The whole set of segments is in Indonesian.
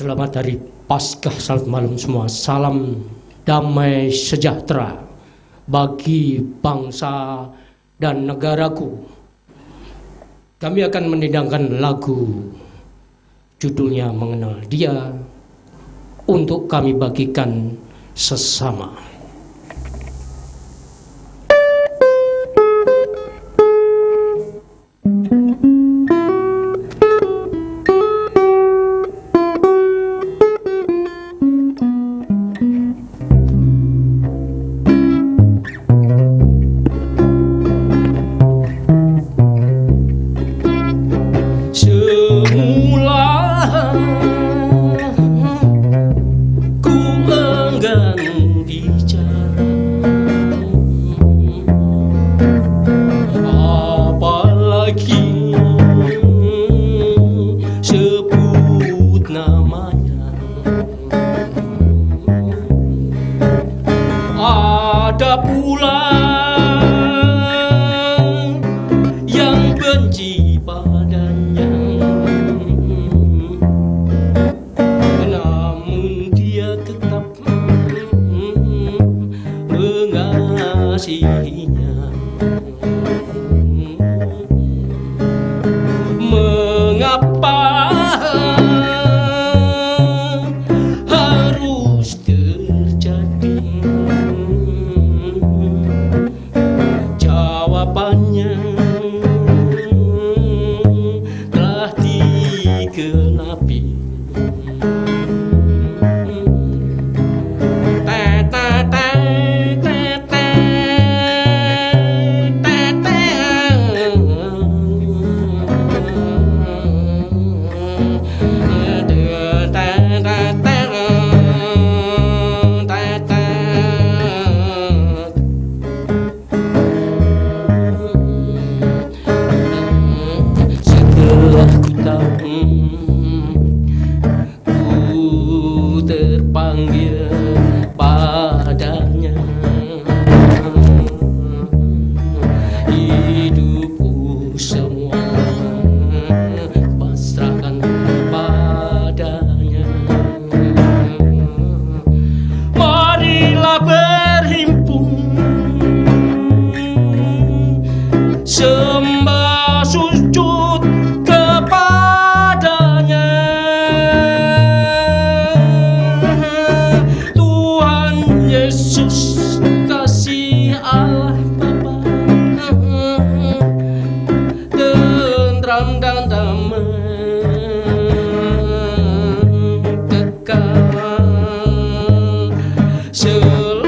Selamat hari Paskah, selamat malam semua. Salam damai sejahtera bagi bangsa dan negaraku. Kami akan mendengarkan lagu judulnya Mengenal Dia untuk kami bagikan sesama. Ada pula yang benci padanya, namun dia tetap mengasihinya. Mengapa harus terjadi? Jawabannya telah dikenapi. Ku terpanggil padanya, hidupku semua pasrahkan padanya. Marilah berhimpun, sembah sujud kepadanya. Tuhan Yesus kasih Allah Bapa, tentram dan damai kekal selamanya.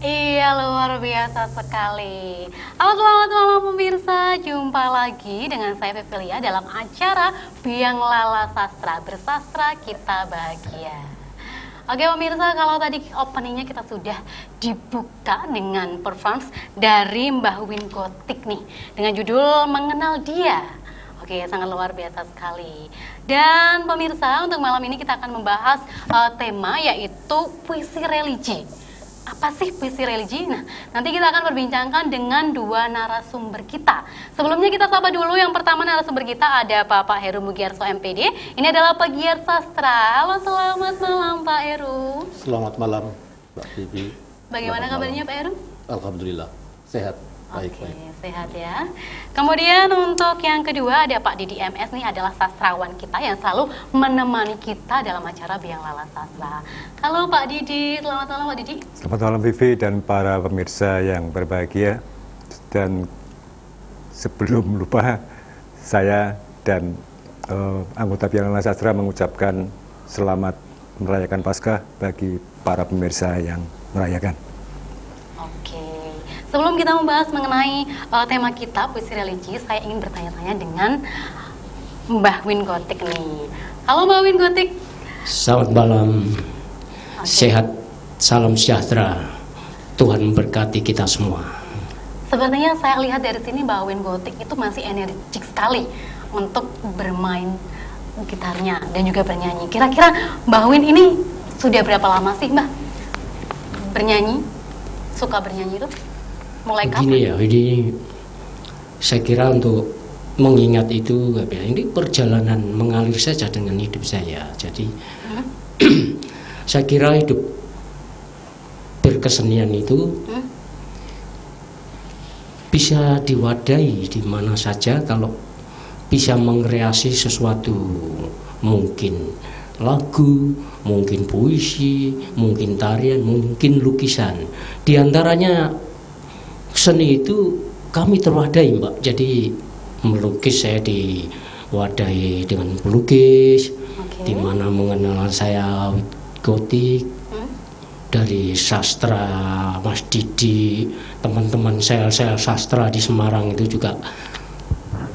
Iya, luar biasa sekali. Halo, selamat malam pemirsa. Jumpa lagi dengan saya Pepilia dalam acara Biang Lala Sastra. Bersastra kita bahagia. Oke pemirsa, kalau tadi openingnya kita sudah dibuka dengan performance dari Mbah Win Gotik nih, dengan judul Mengenal Dia. Oke, sangat luar biasa sekali. Dan pemirsa, untuk malam ini kita akan membahas tema yaitu puisi religi. Apa sih puisi religi? Nah, nanti kita akan berbincangkan dengan dua narasumber kita. Sebelumnya kita sapa dulu, yang pertama narasumber kita ada Bapak Heru Mugiarso MPD. Ini adalah pegiat sastra. Halo, selamat malam Pak Heru. Selamat malam Mbak Bibi. Bagaimana kabarnya Pak Heru? Alhamdulillah, sehat. Oke, sehat ya. Kemudian untuk yang kedua ada Pak Didi MS nih, adalah sastrawan kita yang selalu menemani kita dalam acara Biang Lala Sastra. Halo Pak Didi, selamat malam Pak Didi. Selamat malam Vivi dan para pemirsa yang berbahagia. Dan sebelum lupa, saya dan anggota Biang Lala Sastra mengucapkan selamat merayakan Paskah bagi para pemirsa yang merayakan. Oke, sebelum kita membahas mengenai tema kita puisi religi, saya ingin bertanya-tanya dengan Mbah Win Gotik nih. Halo Mbah Win Gotik. Selamat malam. Sehat, salam sejahtera. Tuhan memberkati kita semua. Sepertinya saya lihat dari sini Mbah Win Gotik itu masih energik sekali untuk bermain gitarnya dan juga bernyanyi. Kira-kira Mbah Win ini sudah berapa lama sih Mbah bernyanyi? Suka bernyanyi itu? Mulai kapan? Begini ya, ini saya kira untuk mengingat itu, ini perjalanan mengalir saja dengan hidup saya. Jadi saya kira hidup berkesenian itu bisa diwadahi di mana saja kalau bisa mengkreasi sesuatu, mungkin lagu, mungkin puisi, mungkin tarian, mungkin lukisan. Di antaranya seni itu kami terwadahi Mbak. Jadi melukis saya diwadahi dengan pelukis, di mana mengenal saya Gotik, dari sastra Mas Didi, teman-teman sel-sel sastra di Semarang itu juga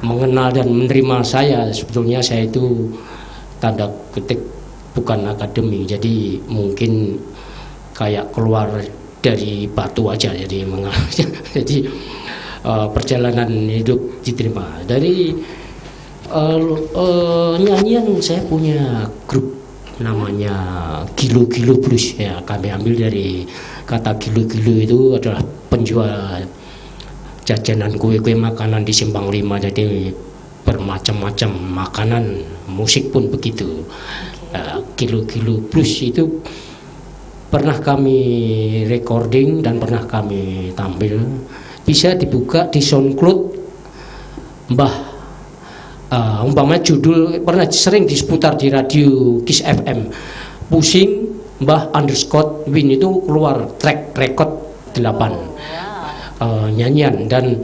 mengenal dan menerima saya. Sebetulnya saya itu tanda ketik bukan akademi, jadi mungkin kayak keluar dari batu aja, jadi jadi perjalanan hidup diterima. Dari nyanyian saya punya grup namanya Gilo-Gilo Blues ya, kami ambil dari kata gilo-gilo itu adalah penjual jajanan kue-kue makanan di Simpang 5, jadi bermacam-macam makanan, musik pun begitu. Gilo-Gilo Blues itu pernah kami recording dan pernah kami tampil, bisa dibuka di SoundCloud Mbah. Umpamanya judul pernah sering diseputar di radio Kiss FM, pusing Mbah _Win, itu keluar track record 8 nyanyian dan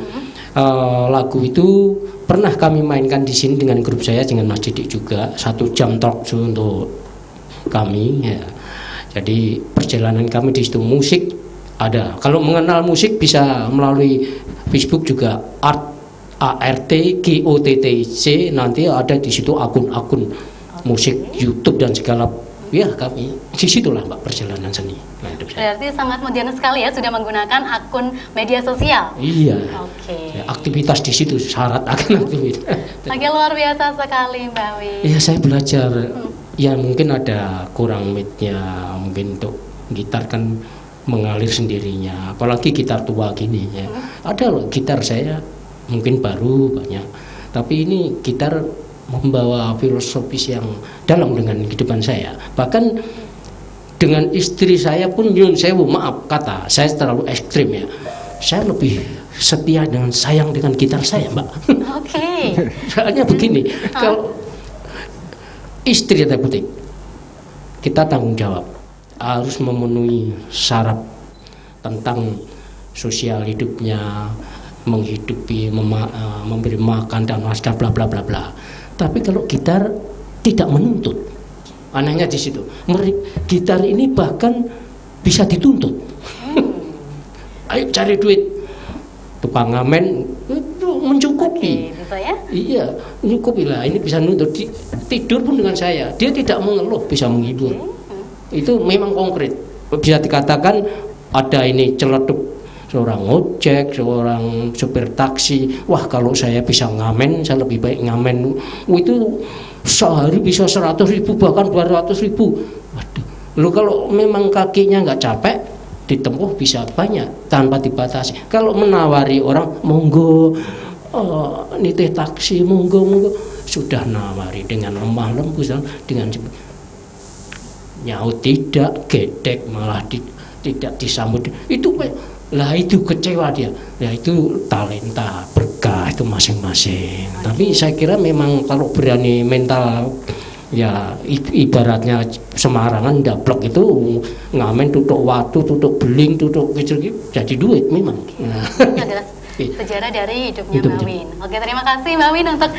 lagu itu pernah kami mainkan di sini dengan grup saya, dengan Mas Didik juga, 1 jam talk show untuk kami ya. Jadi perjalanan kami di situ musik ada. Kalau mengenal musik bisa melalui Facebook juga, ARTGOTTC, nanti ada di situ akun-akun musik YouTube dan segala. Ya kami di situlah Mbak perjalanan seni. Berarti sangat modern sekali ya, sudah menggunakan akun media sosial. Iya. Oke. Ya, aktivitas di situ syarat akan aktivitas. Oke, luar biasa sekali Mbak Wi. Ya saya belajar. Ya mungkin ada kurang midnya, mungkin untuk gitar kan mengalir sendirinya. Apalagi gitar tua gini ya. Ada loh gitar saya mungkin baru banyak, tapi ini gitar membawa filosofis yang dalam dengan kehidupan saya. Bahkan dengan istri saya pun, nyun sewu, maaf kata saya terlalu ekstrim ya, saya lebih setia dengan sayang dengan gitar saya Mbak. Oke. Soalnya begini, kalau istri ada butik, kita tanggung jawab, harus memenuhi syarat tentang sosial hidupnya, menghidupi, memberi makan dan masker, bla bla bla bla. Tapi kalau gitar tidak menuntut, anehnya di situ. Gitar ini bahkan bisa dituntut. Ayo cari duit, tukang ngamen itu mencukupi. Oke, bisa ya? Iya, mencukupi lah. Ini bisa nuntut. Tidur pun dengan saya, dia tidak mengeluh, bisa menghibur. Itu memang konkret. Bisa dikatakan ada ini celetuk seorang ojek, seorang supir taksi. Wah, kalau saya bisa ngamen, saya lebih baik ngamen. Itu sehari bisa 100.000 bahkan 200.000. Waduh, lo kalau memang kakinya nggak capek, ditempuh bisa banyak tanpa dibatasi. Kalau menawari orang, monggo nitih taksi, monggo, sudah nawari dengan lemah lembut, dengan nyaut tidak, gedek malah tidak disambut. Itu Lah itu kecewa dia. Ya itu talenta, berkah itu masing-masing. Tapi saya kira memang kalau berani mental, ya ibaratnya Semarangan ndablek itu ngamen tutuk watu, tutuk beling, tutuk kecil jadi duit memang. Nah. Adalah sejarah dari hidupnya Hidup. Mbak Win. Oke, terima kasih Mbak Win untuk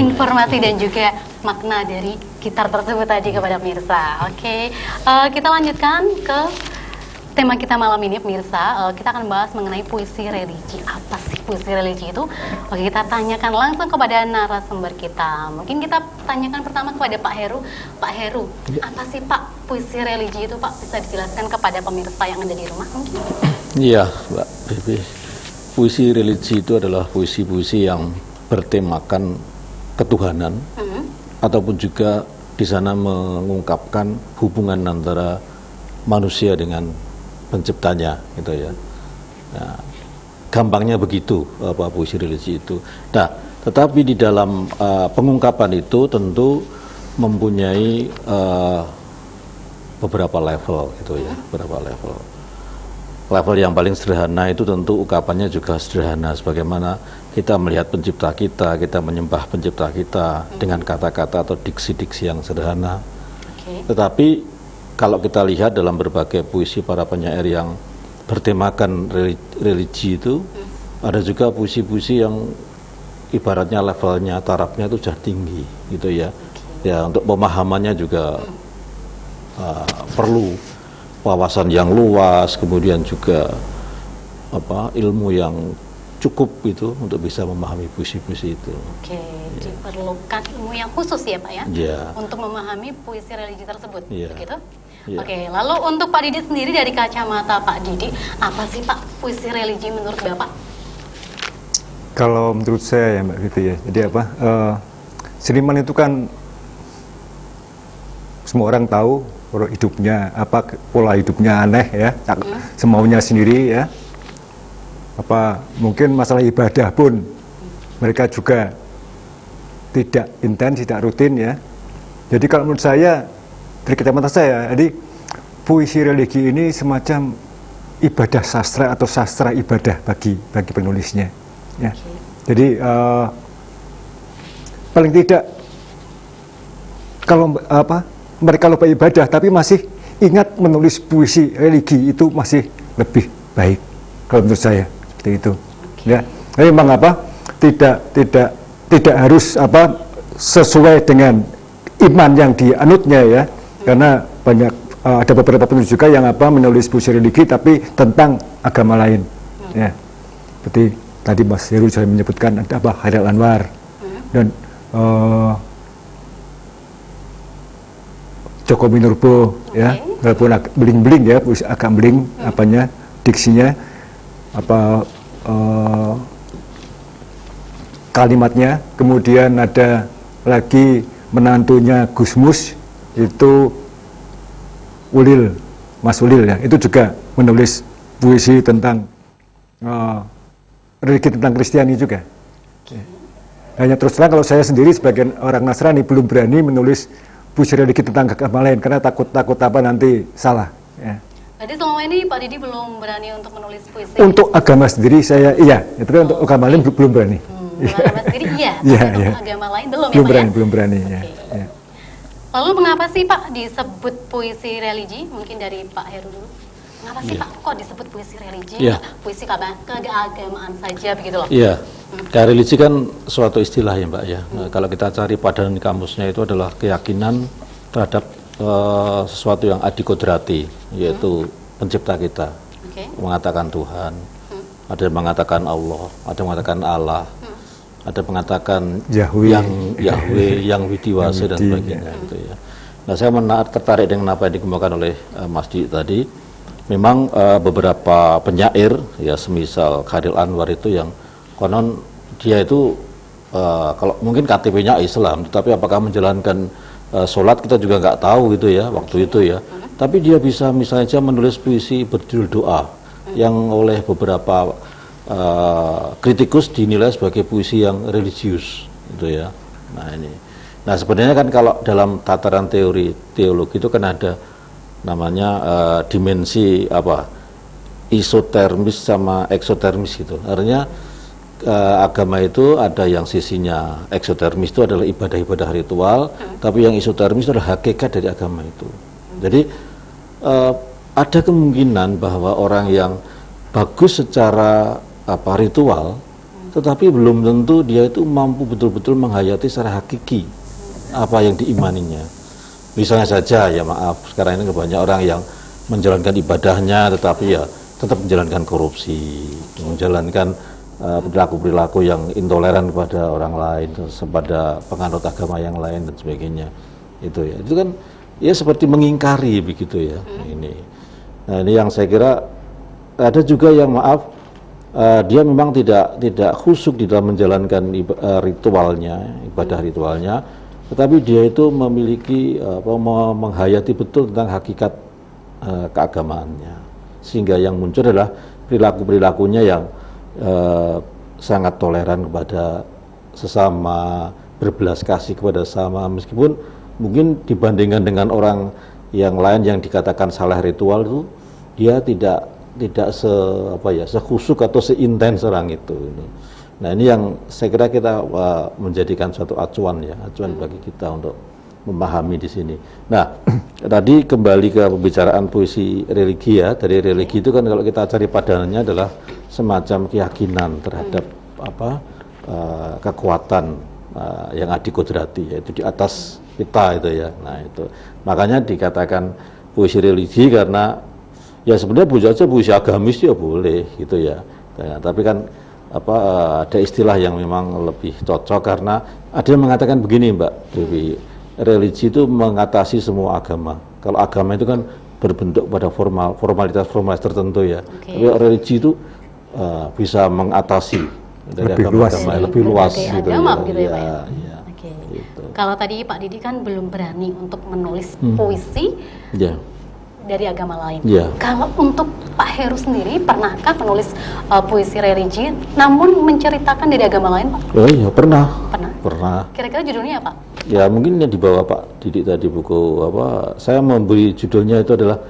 informasi dan juga makna dari gitar tersebut tadi kepada pemirsa. Oke, kita lanjutkan ke tema kita malam ini pemirsa. Kita akan bahas mengenai puisi religi. Apa sih puisi religi itu? Oke, kita tanyakan langsung kepada narasumber kita. Mungkin kita tanyakan pertama kepada Pak Heru. Pak Heru, apa sih Pak puisi religi itu Pak? Bisa dijelaskan kepada pemirsa yang ada di rumah mungkin? Iya Mbak Bibi, puisi religi itu adalah puisi-puisi yang bertemakan ketuhanan, ataupun juga di sana mengungkapkan hubungan antara manusia dengan penciptanya, gitu ya. Nah, gampangnya begitu apa puisi religi itu. Nah, tetapi di dalam pengungkapan itu tentu mempunyai beberapa level, gitu ya, beberapa level. Level yang paling sederhana itu tentu ungkapannya juga sederhana, sebagaimana kita melihat pencipta kita menyembah pencipta kita dengan kata-kata atau diksi-diksi yang sederhana. Tetapi kalau kita lihat dalam berbagai puisi para penyair yang bertemakan religi itu, ada juga puisi-puisi yang ibaratnya levelnya, tarafnya itu sudah tinggi, gitu ya. Ya, untuk pemahamannya juga perlu wawasan yang luas, kemudian juga ilmu yang cukup itu untuk bisa memahami puisi-puisi itu. Oke, diperlukan ilmu yang khusus ya Pak ya, untuk memahami puisi religi tersebut, begitu? Oke, lalu untuk Pak Didi sendiri dari kacamata Pak Didi, apa sih Pak puisi religi menurut Bapak? Kalau menurut saya ya Mbak Vivi ya, jadi seniman itu kan semua orang tahu hidupnya pola hidupnya aneh ya, semaunya sendiri ya. Mungkin masalah ibadah pun mereka juga tidak intens, tidak rutin ya. Jadi kalau menurut saya, dari kacamata saya, jadi puisi religi ini semacam ibadah sastra atau sastra ibadah bagi penulisnya ya. Jadi paling tidak kalau mereka lupa ibadah tapi masih ingat menulis puisi religi, itu masih lebih baik kalau menurut saya, seperti itu ya. Memang tidak harus sesuai dengan iman yang dianutnya ya, karena ada beberapa penulis juga yang menulis puisi religi tapi tentang agama lain ya. Seperti tadi Mas Heru sudah menyebutkan ada Hairil Anwar dan Joko Minurbo ya, walaupun agak beling-beling ya, agak beling diksinya, kalimatnya. Kemudian ada lagi menantunya Gusmus, itu Mas Ulil ya, itu juga menulis puisi tentang religi, tentang Kristiani juga. Hanya terus terang kalau saya sendiri sebagai orang Nasrani belum berani menulis puisi religi tentang agama lain karena takut nanti salah ya. Jadi selama ini Pak Didi belum berani untuk menulis puisi? Untuk agama sendiri saya iya, tapi untuk agama lain belum berani. Untuk agama sendiri iya, tapi untuk agama lain belum ya Pak? Belum berani ya. Lalu mengapa sih Pak disebut puisi religi? Mungkin dari Pak Heru dulu. Mengapa sih Pak kok disebut puisi religi? Puisi keagamaan saja begitu loh. Iya. Religi kan suatu istilah ya Mbak ya. Nah, kalau kita cari padanan kamusnya itu adalah keyakinan terhadap sesuatu yang adikodrati, yaitu pencipta kita. Mengatakan Tuhan, ada yang mengatakan Allah, ada yang mengatakan Allah, ada yang mengatakan Yahweh, yang widiwasa dan sebagainya gitu ya. Nah, saya tertarik dengan apa yang dikemukakan oleh Mas Didi tadi. Memang beberapa penyair ya, semisal Hairil Anwar itu yang konon dia itu kalau mungkin KTP-nya Islam, tetapi apakah menjalankan sholat kita juga nggak tahu gitu ya waktu itu ya. Tapi dia bisa misalnya saja menulis puisi berjudul doa yang oleh beberapa kritikus dinilai sebagai puisi yang religius gitu ya. Nah sebenarnya kan kalau dalam tataran teori teologi itu kan ada namanya dimensi isotermis sama eksotermis gitu. Artinya agama itu ada yang sisinya eksotermis itu adalah ibadah-ibadah ritual, tapi yang isotermis itu adalah hakikat dari agama itu. Jadi ada kemungkinan bahwa orang yang bagus secara ritual, tetapi belum tentu dia itu mampu betul-betul menghayati secara hakiki apa yang diimaninya. Misalnya saja, ya maaf, sekarang ini banyak orang yang menjalankan ibadahnya, tetapi ya tetap menjalankan korupsi, menjalankan perilaku-perilaku yang intoleran kepada orang lain, kepada penganut agama yang lain dan sebagainya. Itu kan ya seperti mengingkari begitu ya. Nah ini yang saya kira ada juga yang maaf dia memang tidak khusyuk di dalam menjalankan ritualnya, ibadah ritualnya, tetapi dia itu memiliki menghayati betul tentang hakikat keagamaannya, sehingga yang muncul adalah perilaku-perilakunya yang sangat toleran kepada sesama, berbelas kasih kepada sesama, meskipun mungkin dibandingkan dengan orang yang lain yang dikatakan salah ritual itu dia tidak sekhusyuk atau seintens orang itu. Nah ini yang saya kira kita menjadikan suatu acuan bagi kita untuk memahami di sini. Nah tadi kembali ke pembicaraan puisi religi ya, dari religi itu kan kalau kita cari padanannya adalah semacam keyakinan terhadap kekuatan yang adikodrati, yaitu di atas kita itu ya. Nah itu makanya dikatakan puisi religi karena ya sebenarnya puisi agamis ya boleh gitu ya. Nah, tapi kan ada istilah yang memang lebih cocok karena ada yang mengatakan begini Mbak Dewi, religi itu mengatasi semua agama. Kalau agama itu kan berbentuk pada formalitas tertentu ya. Tapi religi itu bisa mengatasi dari agama lebih luas gitu agama, ya. Begitu ya, Pak ya? Gitu. Kalau tadi Pak Didi kan belum berani untuk menulis puisi dari agama lain. Kalau untuk Pak Heru sendiri, pernahkah menulis puisi religi, namun menceritakan dari agama lain, Pak? Oh iya, pernah. Kira-kira judulnya apa? Ya mungkin yang dibawa Pak Didi tadi buku saya memberi judulnya itu adalah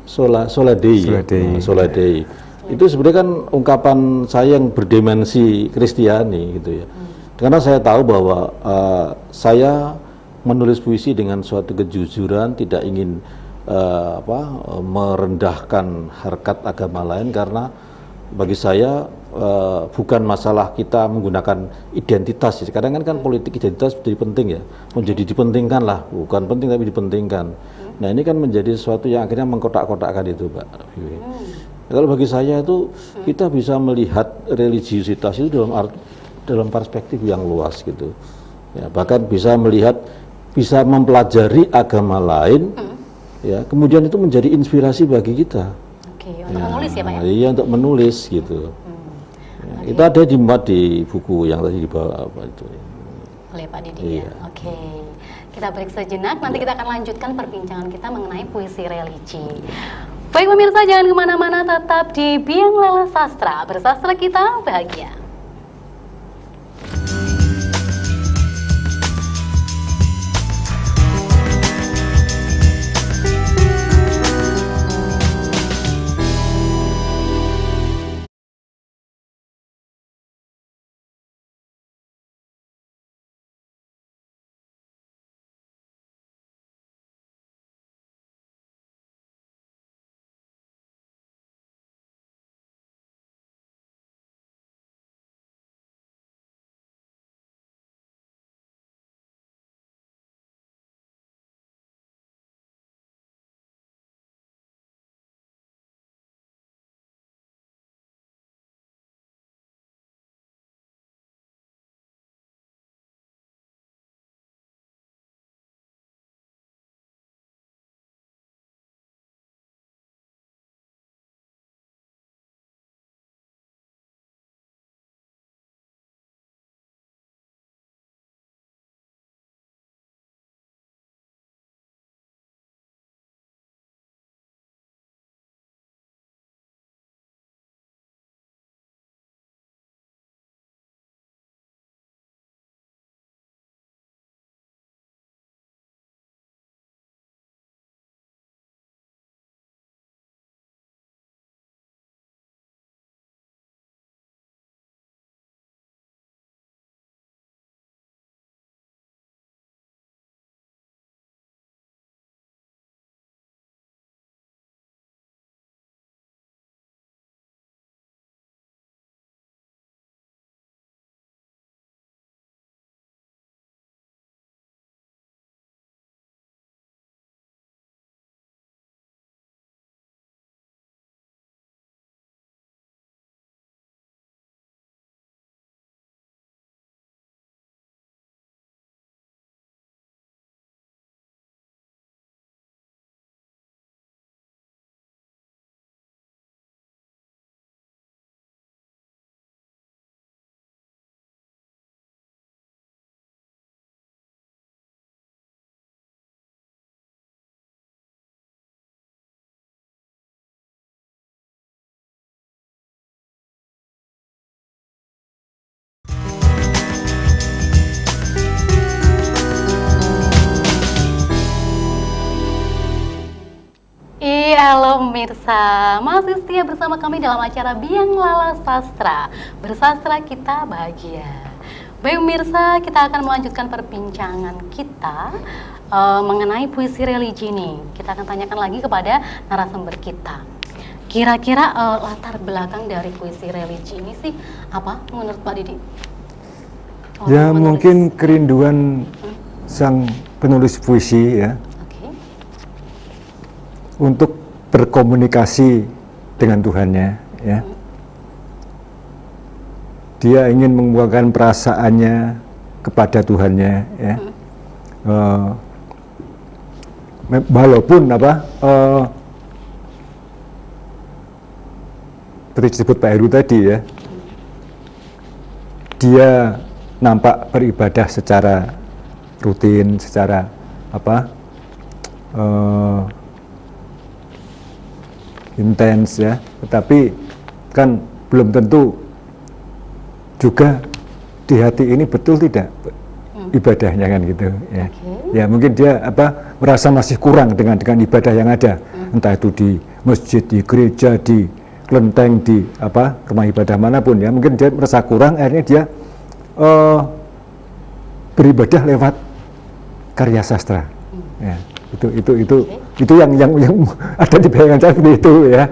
Sola Dei. Itu sebenarnya kan ungkapan saya yang berdimensi Kristiani gitu ya. Karena saya tahu bahwa saya menulis puisi dengan suatu kejujuran, tidak ingin merendahkan harkat agama lain, karena bagi saya bukan masalah kita menggunakan identitas. Kadang kan politik identitas menjadi penting ya, menjadi dipentingkan lah, bukan penting tapi dipentingkan. Nah ini kan menjadi sesuatu yang akhirnya mengkotak-kotakkan itu, Pak. Kalau bagi saya itu kita bisa melihat religiusitas itu dalam perspektif yang luas gitu. Ya, bahkan bisa mempelajari agama lain, ya, kemudian itu menjadi inspirasi bagi kita. Untuk menulis ya Pak ya? Iya, untuk menulis gitu. Itu ada dimuat di buku yang tadi dibawa itu. Oleh Pak Didi ya. Kita break sejenak, nanti kita akan lanjutkan perbincangan kita mengenai puisi religi. Baik pemirsa, jangan kemana-mana, tetap di Biang Lala Sastra. Bersastra kita bahagia. Halo pemirsa, masih setia bersama kami dalam acara Biang Lala Sastra. Bersastra kita bahagia. Baik pemirsa, kita akan melanjutkan perbincangan kita mengenai puisi religi nih. Kita akan tanyakan lagi kepada narasumber kita. Kira-kira latar belakang dari puisi religi ini sih apa menurut Pak Didi? Ya mungkin kerinduan sang penulis puisi ya, untuk berkomunikasi dengan Tuhannya ya. Dia ingin mengemukakan perasaannya kepada Tuhannya ya. Walaupun seperti disebut Pak Heru tadi ya, dia nampak beribadah secara rutin, secara intens ya, tetapi kan belum tentu juga di hati ini betul tidak ibadahnya kan gitu ya. Ya mungkin dia merasa masih kurang dengan ibadah yang ada, entah itu di masjid, di gereja, di kelenteng, di rumah ibadah manapun ya, mungkin dia merasa kurang, akhirnya dia beribadah lewat karya sastra ya. Itu yang ada di bayangan saya seperti itu ya.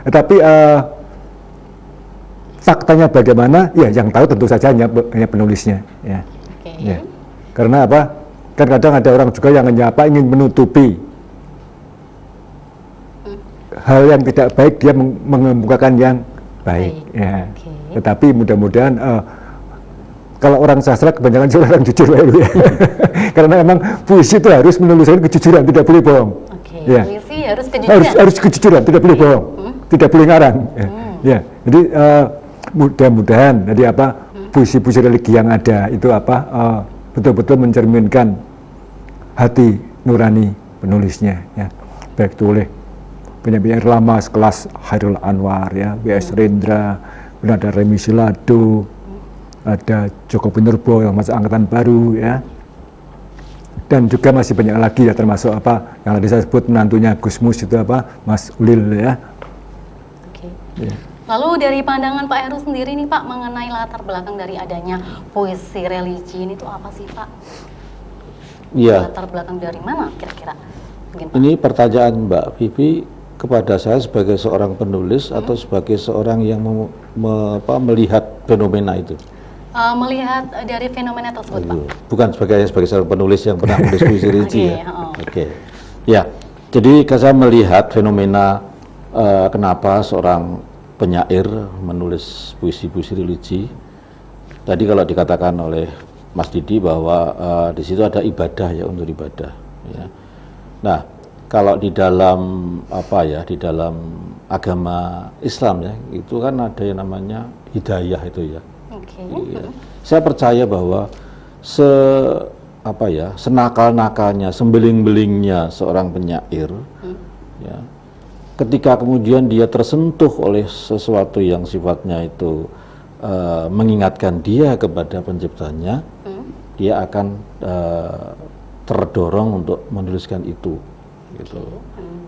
Tapi faktanya bagaimana? Ya yang tahu tentu saja hanya penulisnya ya. Ya. Karena kan kadang ada orang juga yang ingin menutupi hal yang tidak baik, dia mengemukakan yang baik ya. Tetapi mudah-mudahan kalau orang sastra kebanyakan orang jujur ya. Karena memang puisi itu harus menuliskan kejujuran, tidak boleh bohong. Ya. Puisi harus kejujuran. Harus kejujuran, tidak boleh bohong, tidak boleh ngarang. Ya. Jadi mudah-mudahan jadi puisi-puisi religi yang ada itu betul-betul mencerminkan hati nurani penulisnya ya. Baik itu oleh penyair lama sekelas Hairul Anwar ya, W.S. Rendra, ada Remi Silado, ada Joko Pinurbo yang masuk angkatan baru ya, dan juga masih banyak lagi ya, termasuk yang tadi saya sebut menantunya Gus Mus itu Mas Ulil ya. Ya. Lalu dari pandangan Pak Heru sendiri nih Pak, mengenai latar belakang dari adanya puisi religi ini tuh apa sih Pak? Iya. Latar belakang dari mana kira-kira? Ini pertanyaan Mbak Vivi kepada saya sebagai seorang penulis atau sebagai seorang yang melihat fenomena itu? Melihat dari fenomena tersebut Pak. Bukan sebagai seorang penulis yang pernah menulis puisi religi ya. Oke. Ya, jadi saya melihat fenomena kenapa seorang penyair menulis puisi-puisi religi. Tadi kalau dikatakan oleh Mas Didi bahwa di situ ada ibadah ya, untuk ibadah ya. Nah, kalau di dalam di dalam agama Islam ya, itu kan ada yang namanya hidayah itu ya. Ya. Saya percaya bahwa senakal-nakalnya, sembeling-belingnya seorang penyair ya, ketika kemudian dia tersentuh oleh sesuatu yang sifatnya itu mengingatkan dia kepada penciptanya, dia akan terdorong untuk menuliskan itu gitu.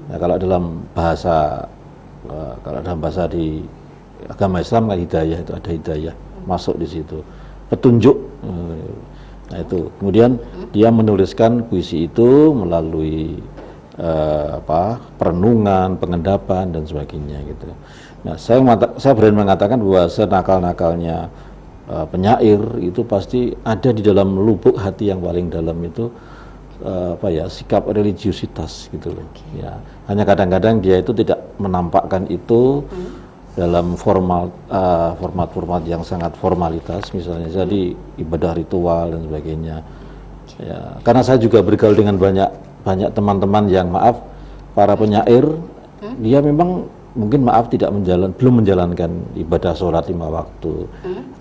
Nah, kalau dalam bahasa di agama Islam kan hidayah, itu ada hidayah masuk di situ, petunjuk. Nah itu kemudian dia menuliskan puisi itu melalui perenungan, pengendapan dan sebagainya gitu. Nah saya berani mengatakan bahwa senakal-nakalnya penyair itu pasti ada di dalam lubuk hati yang paling dalam itu sikap religiusitas gitu loh. Ya, hanya kadang-kadang dia itu tidak menampakkan itu dalam format yang sangat formalitas, misalnya jadi ibadah ritual dan sebagainya. Ya, karena saya juga bergaul dengan banyak teman-teman yang para penyair, dia memang mungkin belum menjalankan ibadah sholat 5 waktu.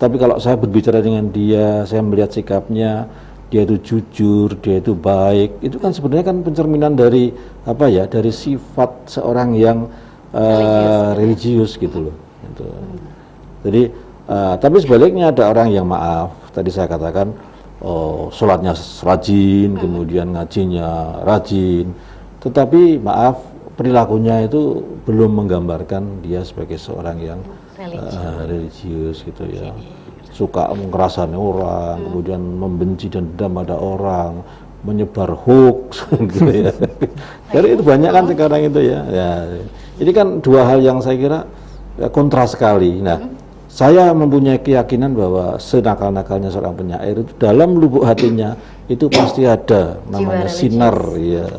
Tapi kalau saya berbicara dengan dia, saya melihat sikapnya, dia itu jujur, dia itu baik. Itu kan sebenarnya kan pencerminan dari dari sifat seorang yang religius gitu loh. Gitu. Jadi tapi sebaliknya ada orang yang tadi saya katakan sholatnya rajin, kemudian ngajinya rajin, tetapi perilakunya itu belum menggambarkan dia sebagai seorang yang religius gitu ya. Suka mengerasani orang, kemudian membenci dan dendam pada orang, menyebar hoax gitu ya. Jadi itu banyak kan sekarang itu ya. Ini kan dua hal yang saya kira kontras sekali. Nah, saya mempunyai keyakinan bahwa senakal-nakalnya seorang penyair itu dalam lubuk hatinya itu pasti ada namanya sinar ya,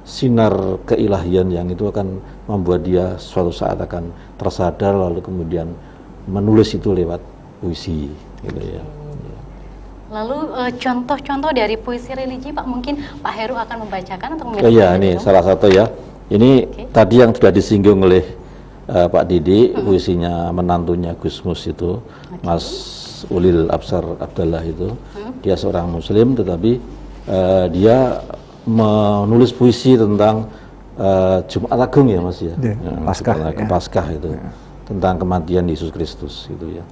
sinar keilahian yang itu akan membuat dia suatu saat akan tersadar lalu kemudian menulis itu lewat puisi gitu ya. Lalu contoh-contoh dari puisi religi Pak, mungkin Pak Heru akan membacakan atau iya, ini salah satu ya. Ini tadi yang sudah disinggung oleh Pak Didi, puisinya menantunya Gusmus itu, Mas Ulil Absar Abdallah itu. Dia seorang muslim tetapi dia menulis puisi tentang Jumat Agung ya Mas ya. Paskah ya. Paskah itu. Tentang kematian Yesus Kristus gitu ya.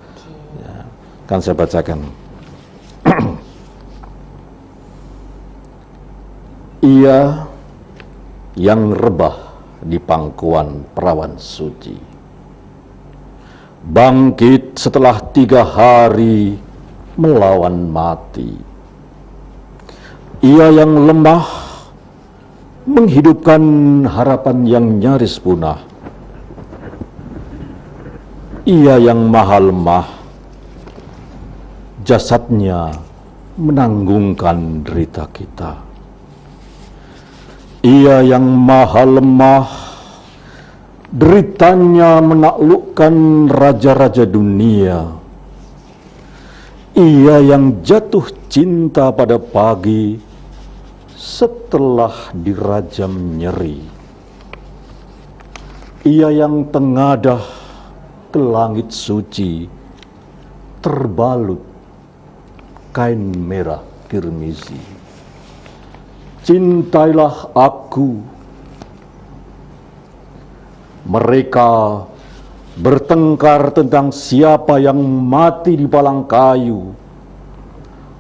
Kan saya bacakan. Ia yang rebah di pangkuan perawan suci, bangkit setelah 3 hari melawan mati. Ia yang lemah menghidupkan harapan yang nyaris punah. Ia yang maha lemah, jasadnya menanggungkan derita kita. Ia yang maha lemah, deritanya menaklukkan raja-raja dunia. Ia yang jatuh cinta pada pagi setelah dirajam nyeri. Ia yang tengadah ke langit suci terbalut kain merah kirmizi. Cintailah aku. Mereka bertengkar tentang siapa yang mati di palang kayu.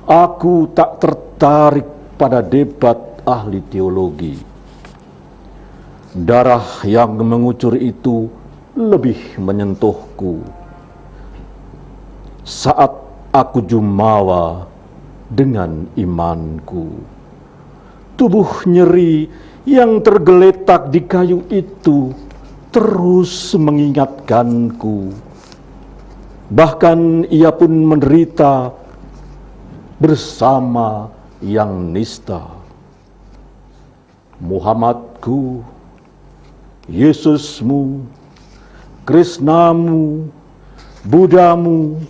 Aku tak tertarik pada debat ahli teologi. Darah yang mengucur itu lebih menyentuhku saat aku jumawa dengan imanku. Tubuh nyeri yang tergeletak di kayu itu terus mengingatkanku. Bahkan ia pun menderita bersama yang nista. Muhammadku, Yesusmu, Krisnamu, Buddhamu,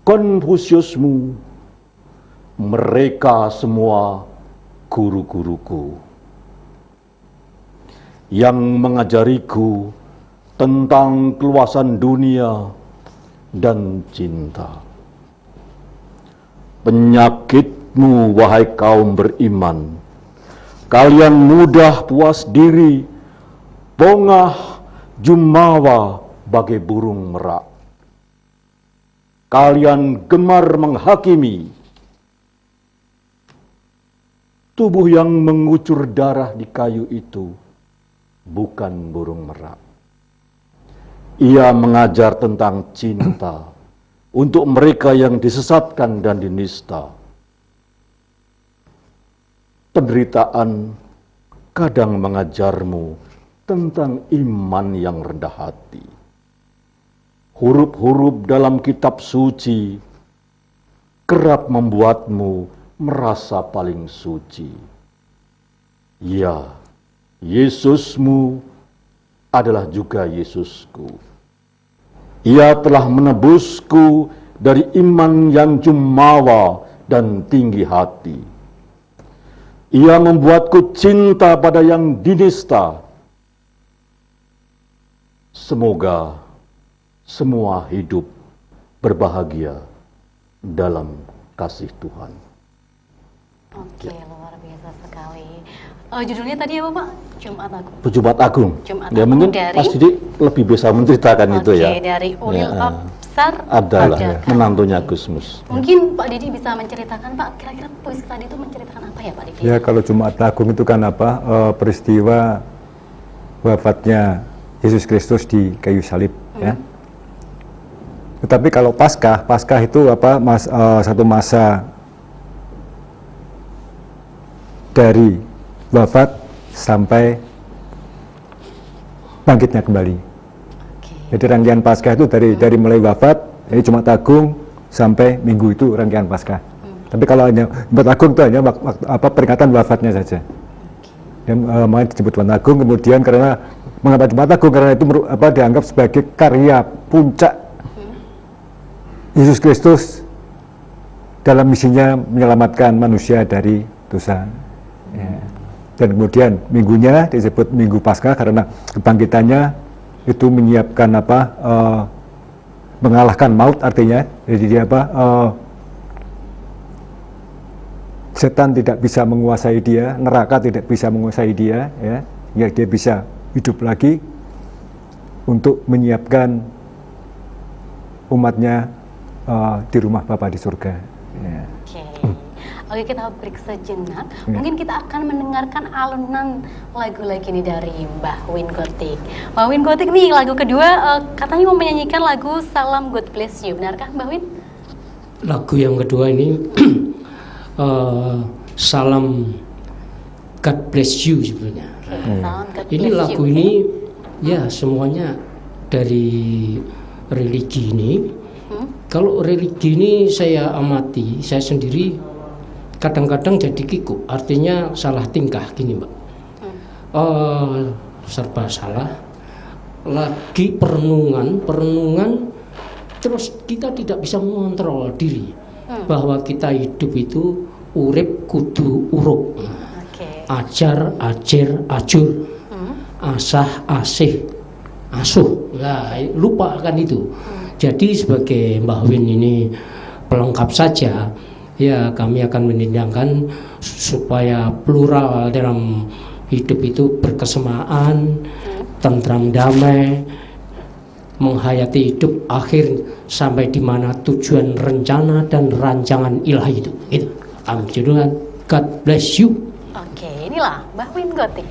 Konfusiusmu, mereka semua guru-guruku yang mengajariku tentang keluasan dunia dan cinta. Penyakitmu, wahai kaum beriman, kalian mudah puas diri, bongah jumawa bagai burung merak. Kalian gemar menghakimi. Tubuh yang mengucur darah di kayu itu bukan burung merak. Ia mengajar tentang cinta untuk mereka yang disesatkan dan dinista. Penderitaan kadang mengajarmu tentang iman yang rendah hati. Huruf-huruf dalam kitab suci kerap membuatmu merasa paling suci. Ya, Yesusmu adalah juga Yesusku. Ia telah menebusku dari iman yang jumawa dan tinggi hati. Ia membuatku cinta pada yang dinista. Semoga semua hidup berbahagia dalam kasih Tuhan. Oke, luar biasa sekali. Judulnya tadi apa Pak? Jumat Agung. Jumat Agung. Jumat Ya Agung mungkin dari, Mas Didi lebih bisa menceritakan itu ya. Oke, dari Ulil Absar adalah menantunya Gusmus. Mungkin Pak Didi bisa menceritakan Pak, kira-kira puisi tadi itu menceritakan apa ya Pak Didi? Ya, kalau Jumat Agung itu kan apa, peristiwa wafatnya Yesus Kristus di kayu salib, ya. Tetapi kalau Paskah itu apa? Satu masa dari wafat sampai bangkitnya kembali. Jadi rangkaian Paskah itu dari mulai wafat, jadi Jumat Agung sampai Minggu itu rangkaian Paskah. Tapi kalau hanya Jumat Agung itu hanya peringatan wafatnya saja. Yang makanya disebut Jumat Agung. Kemudian karena mengapa Jumat Agung, karena itu dianggap sebagai karya puncak Yesus Kristus dalam misinya menyelamatkan manusia dari dosa. Ya. Dan kemudian minggunya disebut Minggu Paskah karena kebangkitannya itu menyiapkan mengalahkan maut, artinya jadi dia setan tidak bisa menguasai dia, neraka tidak bisa menguasai dia, ya dia bisa hidup lagi untuk menyiapkan umatnya di rumah Bapa di surga. Ya. Oke, kita break sejenak. Mungkin kita akan mendengarkan alunan lagu lagi nih dari Mbah Win Gotik. Mbah Win Gotik nih lagu kedua katanya mau menyanyikan lagu Salam God Bless You. Benarkah Mbah Win? Lagu yang kedua ini Salam God Bless You sebenarnya. Salam God Ini Bless lagu You. ini ya semuanya dari religi ini. Kalau religi ini saya amati, saya sendiri kadang-kadang jadi kikuk, artinya salah tingkah gini Mbak. Serba salah. Lagi perenungan, terus kita tidak bisa mengontrol diri bahwa kita hidup itu urip kudu urup. Ajar, ajir, ajur, asah, asih, asuh. Nah, lupa kan itu. Jadi sebagai Mbah Win ini pelengkap saja, ya kami akan menindangkan supaya plural dalam hidup itu berkesamaan, tentram damai, menghayati hidup akhir sampai di mana tujuan rencana dan rancangan ilahi itu. Itu kami judulkan God Bless You. Oke, inilah Mbah Win Gotik.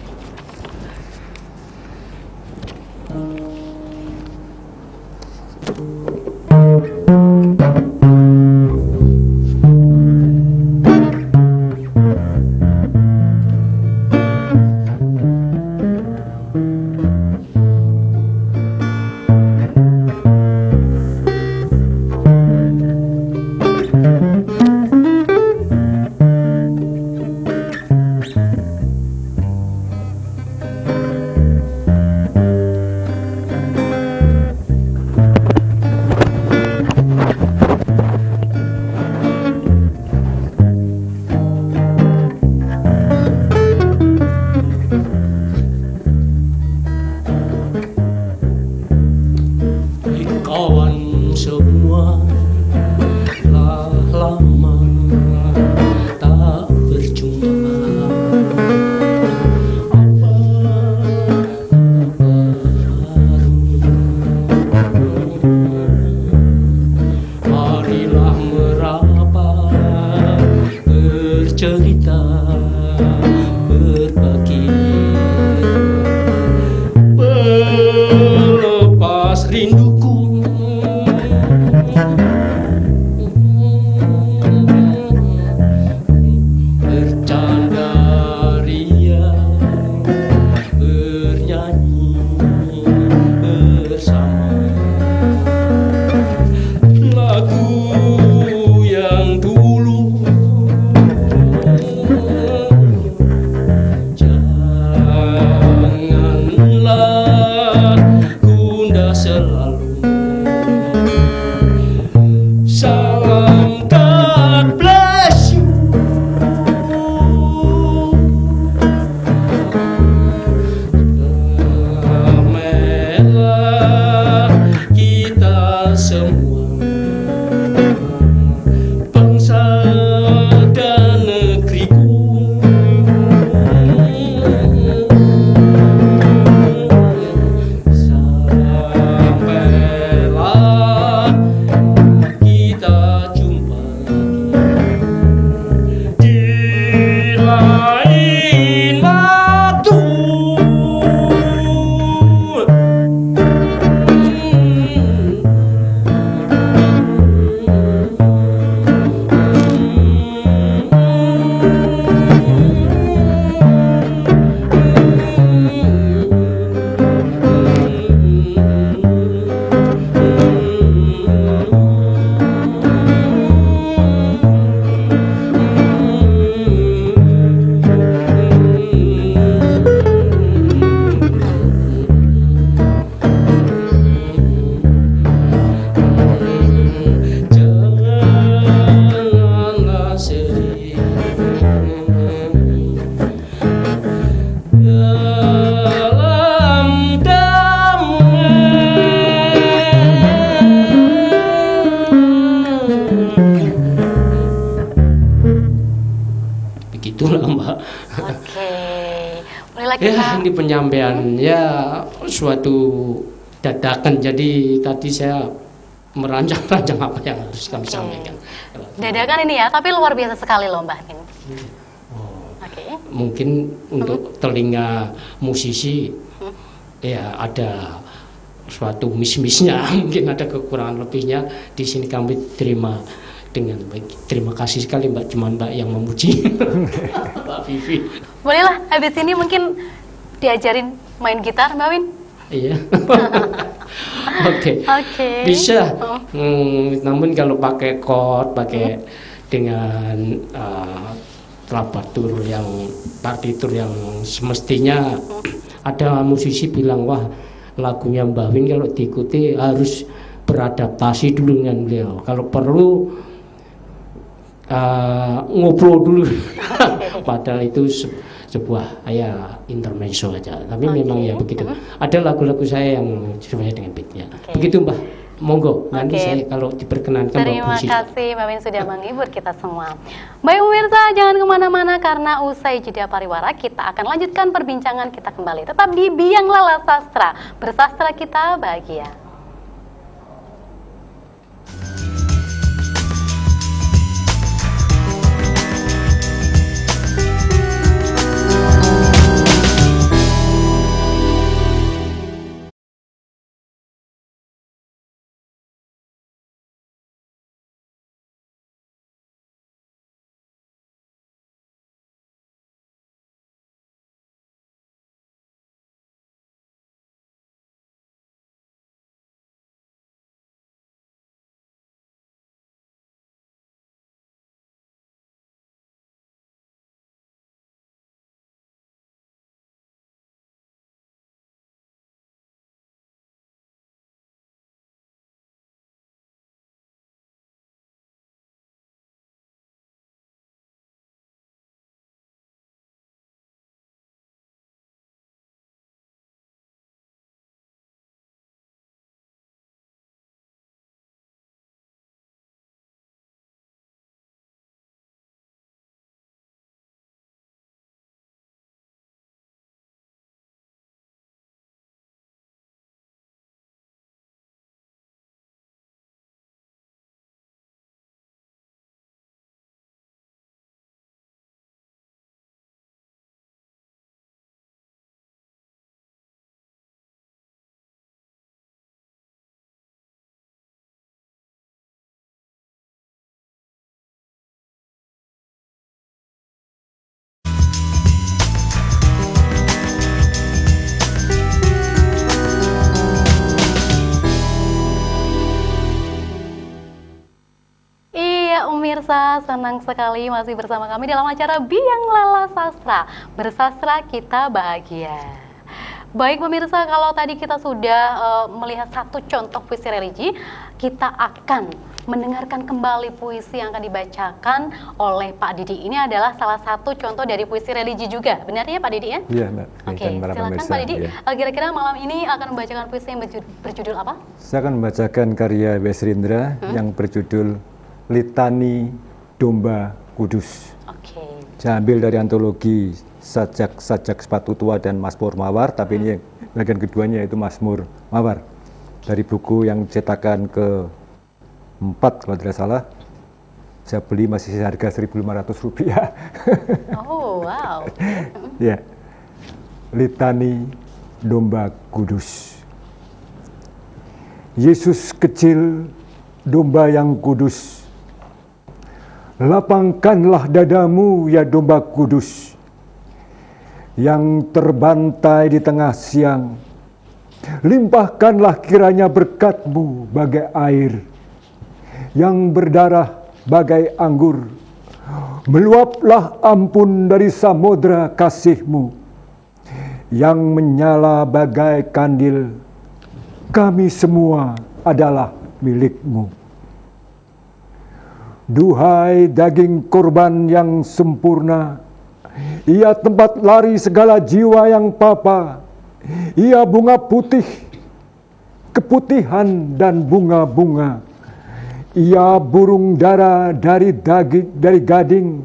Cerita berbagi pelepas rinduku bisa kita. ini penyampaian ya suatu dadakan. Jadi tadi saya merancang-rancang apa yang harus kami sampaikan. Dadakan ini ya, tapi luar biasa sekali loh Mbah ini. Oke. Mungkin untuk telinga musisi ya ada suatu miss-missnya, mungkin ada kekurangan lebihnya. Di sini kami terima dengan baik. Terima kasih sekali Mbak, cuman Mbak yang memuji. Mbak Vivi. Bolehlah habis ini mungkin diajarin main gitar Mbak Win. Iya. Oke. Oke. Bisa. Namun kalau pakai chord, pakai dengan partitur yang semestinya, ada musisi bilang, wah lagunya Mbah Win kalau diikuti harus beradaptasi dulu dengan beliau. Kalau perlu ngobrol dulu. Padahal itu sebuah ya intermezzo aja. Tapi memang ya begitu. Ada lagu-lagu saya yang sesuai dengan beatnya. Begitu Mbah. Monggo, nanti saya kalau diperkenankan Terima kasih Mbak Win sudah menghibur kita semua. Baik pemirsa, jangan kemana-mana karena usai jeda pariwara kita akan lanjutkan perbincangan kita kembali. Tetap di Biang Lala Sastra, bersastra kita bahagia. Pemirsa, senang sekali masih bersama kami dalam acara Biang Lala Sastra. Bersastra kita bahagia. Baik pemirsa, kalau tadi kita sudah melihat satu contoh puisi religi, kita akan mendengarkan kembali puisi yang akan dibacakan oleh Pak Didi. Ini adalah salah satu contoh dari puisi religi juga. Benar ya Pak Didi ya? Iya Mbak. Oke, silakan Pak Didi. Ya. Kira-kira malam ini akan membacakan puisi yang berjudul apa? Saya akan membacakan karya W.S. Rindra yang berjudul Litani Domba Kudus. Saya ambil dari antologi Sajak Sepatu Tua dan Mazmur Mawar, tapi ini bagian keduanya yaitu Mazmur Mawar. Dari buku yang cetakan ke-4 kalau tidak salah, saya beli masih harga Rp1.500. Oh wow. Ya, Litani Domba Kudus. Yesus kecil, domba yang kudus, lapangkanlah dadamu ya domba kudus, yang terbantai di tengah siang. Limpahkanlah kiranya berkat-Mu bagai air, yang berdarah bagai anggur. Meluaplah ampun dari samudra kasih-Mu, yang menyala bagai kandil. Kami semua adalah milik-Mu. Duhai daging korban yang sempurna, ia tempat lari segala jiwa yang papa. Ia bunga putih, keputihan dan bunga-bunga. Ia burung dara dari gading.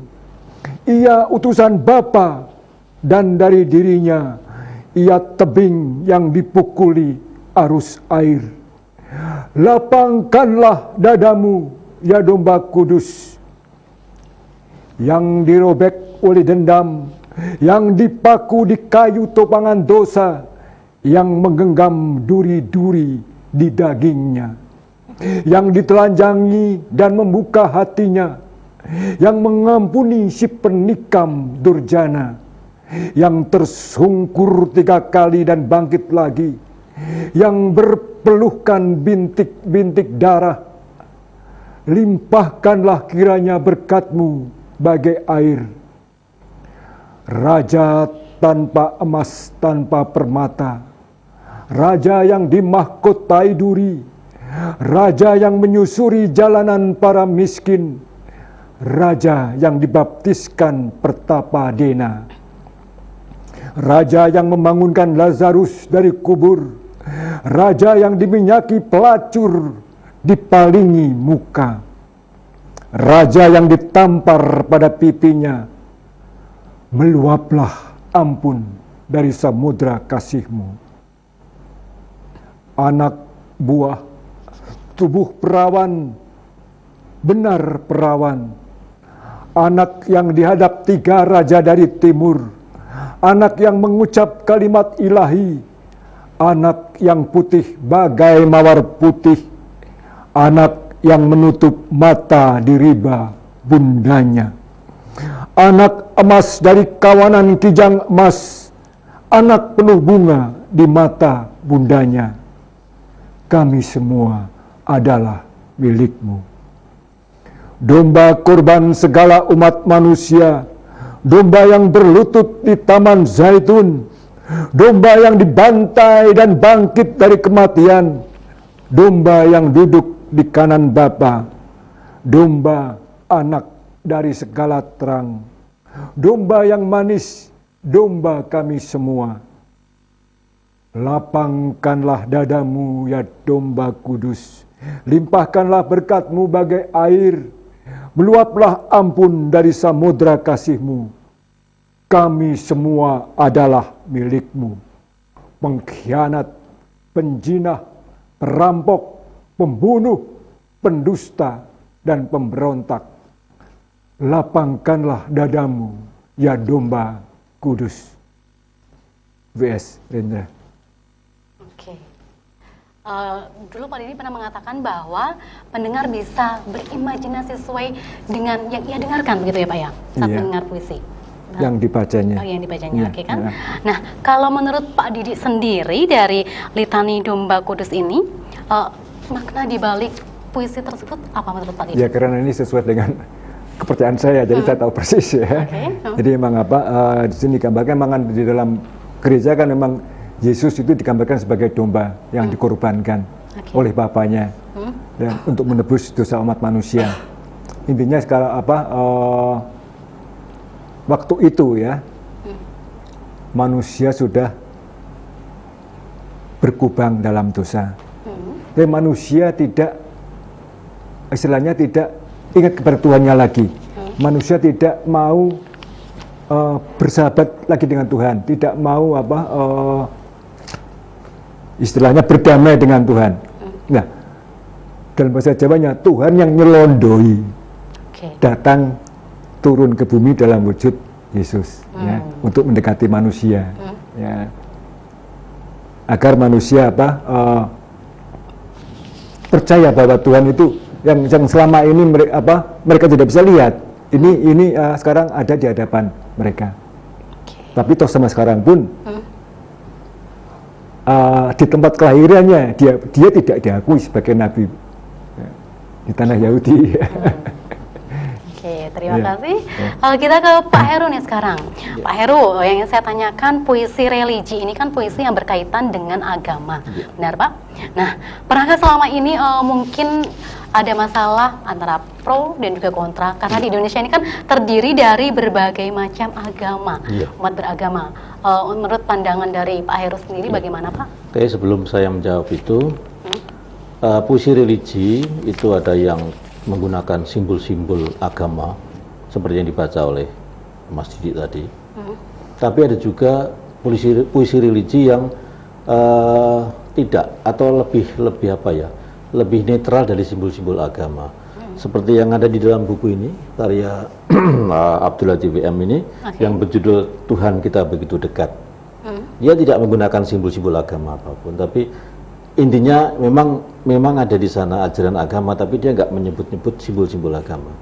Ia utusan Bapa, dan dari dirinya ia tebing yang dipukuli arus air. Lapangkanlah dadamu, ya domba kudus, yang dirobek oleh dendam, yang dipaku di kayu topangan dosa, yang menggenggam duri-duri di dagingnya, yang ditelanjangi dan membuka hatinya, yang mengampuni si penikam durjana, yang tersungkur 3 kali dan bangkit lagi, yang berpeluhkan bintik-bintik darah. Limpahkanlah kiranya berkat-Mu bagai air. Raja tanpa emas, tanpa permata, raja yang dimahkotai duri, raja yang menyusuri jalanan para miskin, raja yang dibaptiskan pertapa dena, raja yang membangunkan Lazarus dari kubur, raja yang diminyaki pelacur, dipalingi muka, raja yang ditampar pada pipinya. Meluaplah ampun dari samudra kasih-Mu. Anak buah tubuh perawan, benar perawan, anak yang dihadap 3 raja dari timur, anak yang mengucap kalimat ilahi, anak yang putih bagai mawar putih, anak yang menutup mata di riba bundanya, anak emas dari kawanan kijang emas, anak penuh bunga di mata bundanya. Kami semua adalah milik-Mu. Domba kurban segala umat manusia, domba yang berlutut di taman zaitun, domba yang dibantai dan bangkit dari kematian, domba yang duduk di kanan Bapa, domba anak dari segala terang, domba yang manis, domba kami semua. Lapangkanlah dadamu, ya domba kudus, limpahkanlah berkat-Mu bagai air, meluaplah ampun dari samudra kasih-Mu. Kami semua adalah milik-Mu. Pengkhianat, penjinah, perampok, pembunuh, pendusta, dan pemberontak, lapangkanlah dadamu, ya domba kudus. V.S. Rendra. Oke. Dulu Pak Didi pernah mengatakan bahwa pendengar bisa berimajinasi sesuai dengan yang ia dengarkan, begitu ya Pak ya, saat mendengar puisi. Yang dibacanya. Oh, yang dibacanya, oke kan? Nah, kalau menurut Pak Didi sendiri dari Litani Domba Kudus ini, makna dibalik puisi tersebut apa menurut Pak Didi? Ya, karena ini sesuai dengan kepercayaan saya, jadi saya tahu persis ya. Jadi memang di sini digambarkan memang di dalam gereja kan memang Yesus itu digambarkan sebagai domba yang dikorbankan oleh Bapaknya dan untuk menebus dosa umat manusia. Intinya sekarang waktu itu ya manusia sudah berkubang dalam dosa. Dan manusia tidak, istilahnya tidak ingat kepada Tuhannya lagi. Manusia tidak mau bersahabat lagi dengan Tuhan, tidak mau istilahnya berdamai dengan Tuhan. Nah, dalam bahasa Jawanya Tuhan yang nyelondoi datang turun ke bumi dalam wujud Yesus ya, untuk mendekati manusia ya, agar manusia percaya bahwa Tuhan itu yang selama ini mereka tidak bisa lihat, ini sekarang ada di hadapan mereka. Tapi toh sama sekarang pun di tempat kelahirannya dia tidak diakui sebagai nabi di tanah Yahudi. Oke, terima kasih. Kalau kita ke Pak Heru nih sekarang. Pak Heru, yang saya tanyakan, puisi religi ini kan puisi yang berkaitan dengan agama. Benar Pak? Nah, pernahkah selama ini mungkin ada masalah antara pro dan juga kontra? Karena di Indonesia ini kan terdiri dari berbagai macam agama, umat beragama. Menurut pandangan dari Pak Heru sendiri bagaimana Pak? Oke, sebelum saya menjawab itu, puisi religi itu ada yang menggunakan simbol-simbol agama seperti yang dibaca oleh Mas Didi tadi. tapi ada juga puisi religi yang tidak atau lebih apa ya, lebih netral dari simbol-simbol agama. Seperti yang ada di dalam buku ini, karya Abdul Latif WM ini, yang berjudul Tuhan Kita Begitu Dekat. Dia tidak menggunakan simbol-simbol agama apapun, tapi intinya memang ada di sana ajaran agama, tapi dia nggak menyebut-nyebut simbol-simbol agama.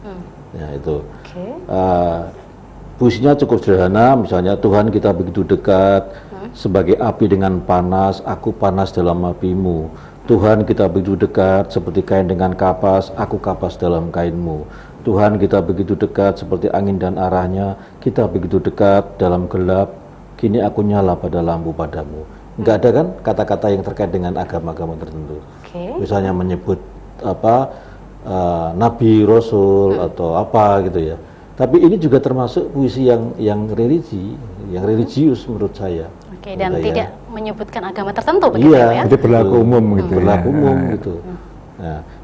Ya itu. Puisinya cukup sederhana, misalnya Tuhan kita begitu dekat, sebagai api dengan panas, aku panas dalam apimu. Tuhan kita begitu dekat, seperti kain dengan kapas, aku kapas dalam kainmu. Tuhan kita begitu dekat, seperti angin dan arahnya, kita begitu dekat dalam gelap, kini aku nyala pada lampu padamu. Enggak ada kan kata-kata yang terkait dengan agama-agama tertentu. Misalnya menyebut apa nabi, rasul atau apa gitu ya. Tapi ini juga termasuk puisi yang religi, yang religius menurut saya. Dan tidak menyebutkan agama tertentu begitu ya? Jadi berlaku umum gitu. Berlaku umum gitu.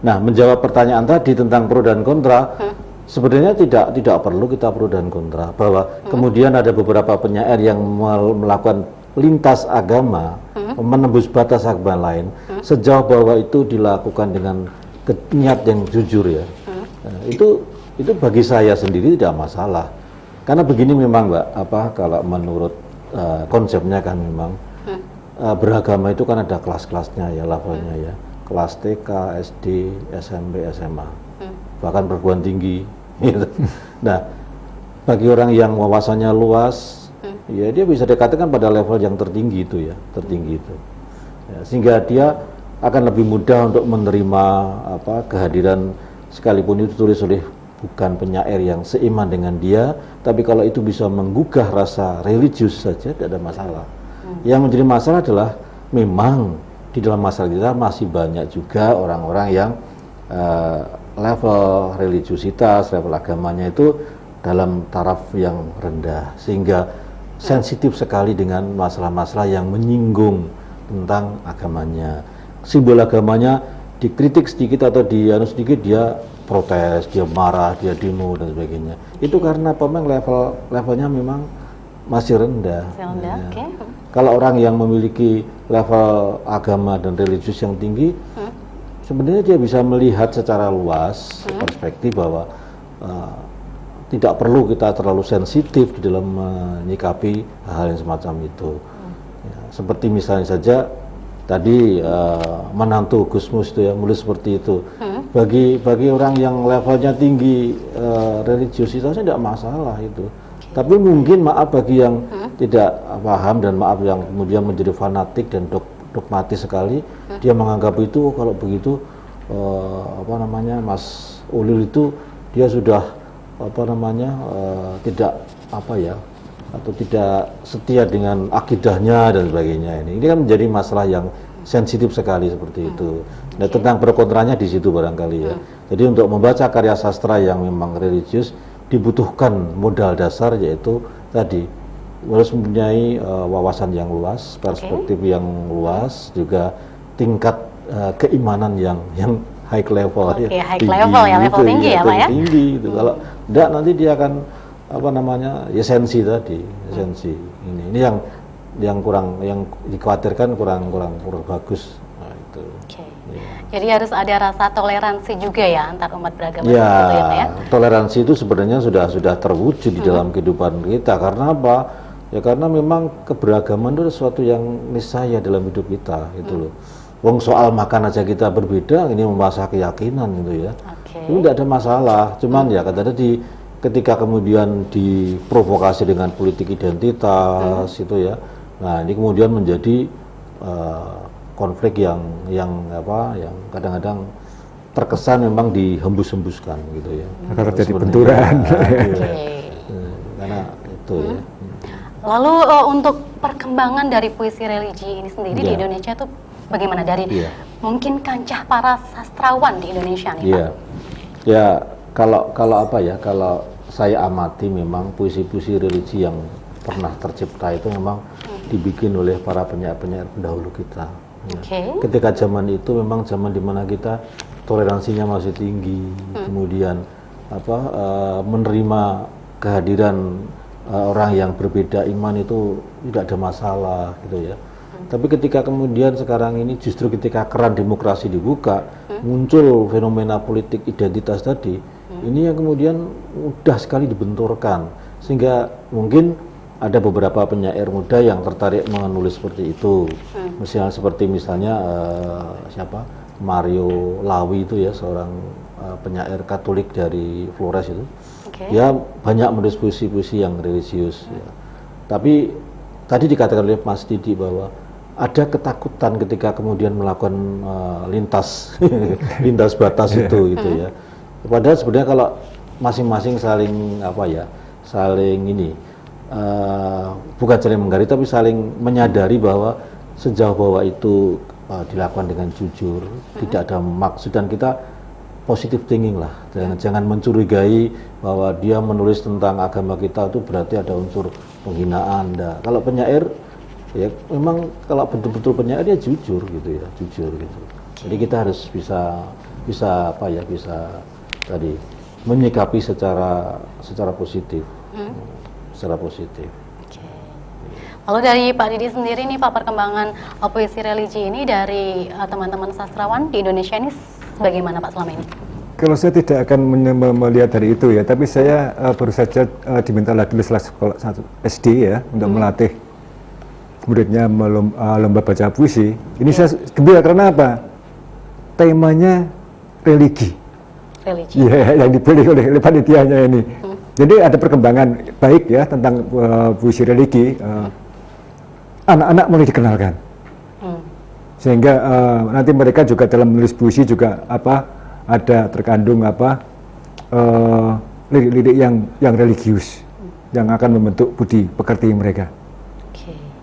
Nah, menjawab pertanyaan tadi tentang pro dan kontra, sebenarnya tidak perlu kita pro dan kontra. Bahwa kemudian ada beberapa penyair yang melakukan lintas agama, menembus batas agama lain, sejauh bahwa itu dilakukan dengan niat yang jujur ya. Itu bagi saya sendiri tidak masalah. Karena begini memang Mbak, kalau menurut konsepnya kan memang beragama itu kan ada kelas-kelasnya ya, levelnya ya. Kelas TK, SD, SMP, SMA, bahkan perguruan tinggi. Gitu. Nah, bagi orang yang wawasannya luas, ya dia bisa dikatakan pada level yang tertinggi itu ya, ya, sehingga dia akan lebih mudah untuk menerima kehadiran, sekalipun itu tulis oleh bukan penyair yang seiman dengan dia, tapi kalau itu bisa menggugah rasa religius saja tidak ada masalah. Yang menjadi masalah adalah memang di dalam masyarakat kita masih banyak juga orang-orang yang level religiusitas, level agamanya itu dalam taraf yang rendah, sehingga sensitif sekali dengan masalah-masalah yang menyinggung tentang agamanya. Simbol agamanya dikritik sedikit atau dianu sedikit, dia protes, dia marah, dia demo dan sebagainya. Itu karena memang levelnya memang masih rendah. Ya. Kalau orang yang memiliki level agama dan religius yang tinggi, sebenarnya dia bisa melihat secara luas perspektif bahwa tidak perlu kita terlalu sensitif di dalam menyikapi hal yang semacam itu. Ya, seperti misalnya saja tadi menantu Gusmus itu ya, mulai seperti itu. Bagi orang yang levelnya tinggi religiusitasnya tidak masalah itu. Tapi mungkin maaf bagi yang tidak paham dan maaf yang kemudian menjadi fanatik dan dogmatis sekali, dia menganggap itu kalau begitu Mas Ulil itu dia sudah tidak atau tidak setia dengan akidahnya dan sebagainya. Ini kan menjadi masalah yang sensitif sekali seperti itu. Nah, tentang pro kontranya di situ barangkali ya. Jadi untuk membaca karya sastra yang memang religius dibutuhkan modal dasar, yaitu tadi harus mempunyai wawasan yang luas, perspektif yang luas, juga tingkat keimanan yang high level ya. High level ya, level tinggi ya, Pak ya. Tinggi itu. Kalau enggak nanti dia akan esensi tadi, esensi. Ini yang kurang, yang dikhawatirkan kurang bagus. Nah, itu. Ya. Jadi harus ada rasa toleransi juga ya antar umat beragama. Ya, ya, Pak ya. Toleransi itu sebenarnya sudah terwujud di dalam kehidupan kita. Karena apa? Ya karena memang keberagaman itu sesuatu yang niscaya dalam hidup kita, gitu loh. Wong soal makan aja kita berbeda, ini membahas keyakinan gitu ya. Itu tidak ada masalah. Cuman ya kata tadi, ketika kemudian diprovokasi dengan politik identitas itu ya, nah ini kemudian menjadi konflik yang kadang-kadang terkesan memang dihembus-hembuskan gitu ya. Karena terjadi benturan. Karena itu ya. Lalu untuk perkembangan dari puisi religi ini sendiri di Indonesia itu bagaimana dari mungkin kancah para sastrawan di Indonesia nih Pak? Ya kalau saya amati memang puisi-puisi religi yang pernah tercipta itu memang dibikin oleh para penyair-penyair pendahulu kita. Ya. Ketika zaman itu memang zaman dimana kita toleransinya masih tinggi, kemudian menerima kehadiran orang yang berbeda iman itu tidak ada masalah gitu ya. Tapi ketika kemudian sekarang ini justru ketika keran demokrasi dibuka, muncul fenomena politik identitas tadi, ini yang kemudian mudah sekali dibenturkan, sehingga mungkin ada beberapa penyair muda yang tertarik menulis seperti itu. Misalnya siapa? Mario Lawi itu ya, seorang penyair Katolik dari Flores itu. Dia banyak menulis puisi-puisi yang religius ya. Tapi tadi dikatakan oleh Mas Didi bahwa ada ketakutan ketika kemudian melakukan lintas lintas batas itu gitu ya. Padahal sebenarnya kalau masing-masing saling saling ini bukan saling menggaris tapi saling menyadari bahwa sejauh bahwa itu dilakukan dengan jujur, tidak ada maksud, dan kita positive thinking lah, jangan mencurigai bahwa dia menulis tentang agama kita itu berarti ada unsur penghinaan. Kalau penyair ya memang kalau betul-betul penyair dia jujur gitu ya, jujur gitu. Jadi kita harus bisa tadi menyikapi secara positif. Secara positif. Lalu dari Pak Didi sendiri nih Pak, perkembangan puisi religi ini dari teman-teman sastrawan di Indonesia ini bagaimana Pak selama ini? Kalau saya tidak akan melihat dari itu ya, tapi saya baru saja diminta lagi oleh salah sekolah SD ya untuk melatih muridnya lomba baca puisi. Ini saya gembira karena apa? Temanya religi. Religi. Ya, yang dipilih oleh panitianya ini. Jadi ada perkembangan baik ya tentang puisi religi. Anak-anak mulai dikenalkan. Sehingga nanti mereka juga dalam menulis puisi juga ada terkandung lirik-lirik yang religius yang akan membentuk budi pekerti mereka.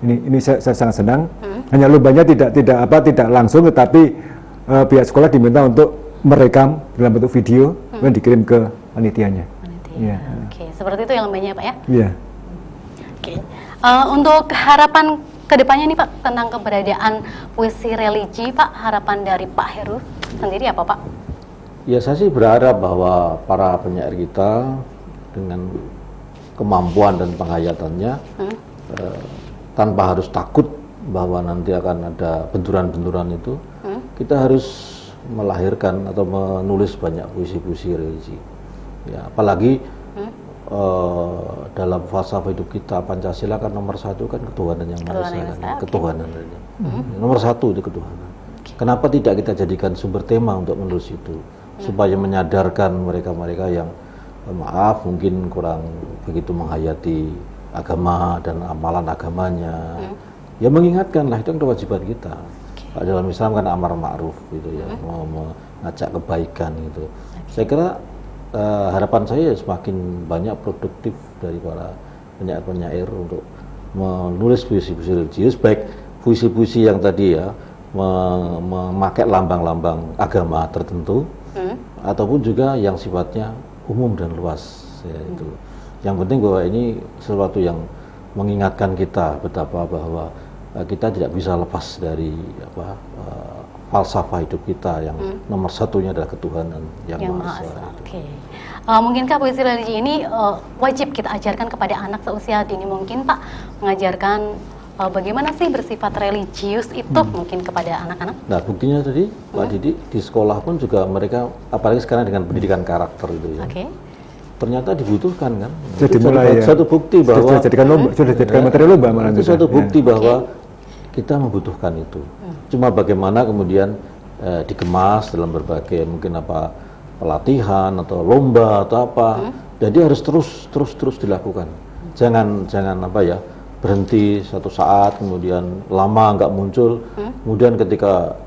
Ini saya sangat senang. Hanya lombanya tidak langsung, tetapi pihak sekolah diminta untuk merekam dalam bentuk video dan dikirim ke panitianya. Ya. Seperti itu yang lombanya Pak ya? Iya. Untuk harapan kedepannya nih Pak tentang keberadaan puisi religi, Pak, harapan dari Pak Heru sendiri apa Pak? Ya, saya sih berharap bahwa para penyair kita dengan kemampuan dan penghayatannya tanpa harus takut bahwa nanti akan ada benturan-benturan itu, kita harus melahirkan atau menulis banyak puisi-puisi religi. Ya, apalagi dalam falsafah hidup kita Pancasila kan nomor satu kan ketuhanan yang maha esa, ketuhanan saja. Nomor satu itu ketuhanan. Kenapa tidak kita jadikan sumber tema untuk menulis itu, supaya menyadarkan mereka-mereka yang maaf mungkin kurang begitu menghayati agama dan amalan agamanya, ya mengingatkanlah itu kan kewajiban kita. Dalam Islam kan amar ma'ruf gitu ya, mengajak kebaikan gitu. Saya kira harapan saya semakin banyak produktif dari para penyair-penyair untuk menulis puisi-puisi religius, baik puisi-puisi yang tadi ya memakai lambang-lambang agama tertentu, ataupun juga yang sifatnya umum dan luas ya, itu. Yang penting bahwa ini sesuatu yang mengingatkan kita betapa bahwa kita tidak bisa lepas dari falsafah hidup kita yang nomor satunya adalah ketuhanan yang maha esa. Mungkinkah puisi religi ini wajib kita ajarkan kepada anak seusia dini mungkin Pak, mengajarkan bagaimana sih bersifat religius itu mungkin kepada anak-anak? Nah, buktinya tadi Pak Didi di sekolah pun juga mereka, apalagi sekarang dengan pendidikan karakter itu ya. Ternyata dibutuhkan kan. Jadi itu satu bukti bahwa sudah jadikan materi lomba malah itu satu bukti bahwa kita membutuhkan itu. Cuma bagaimana kemudian dikemas dalam berbagai mungkin pelatihan atau lomba atau apa. Jadi harus terus dilakukan. Jangan berhenti satu saat kemudian lama nggak muncul. Kemudian ketika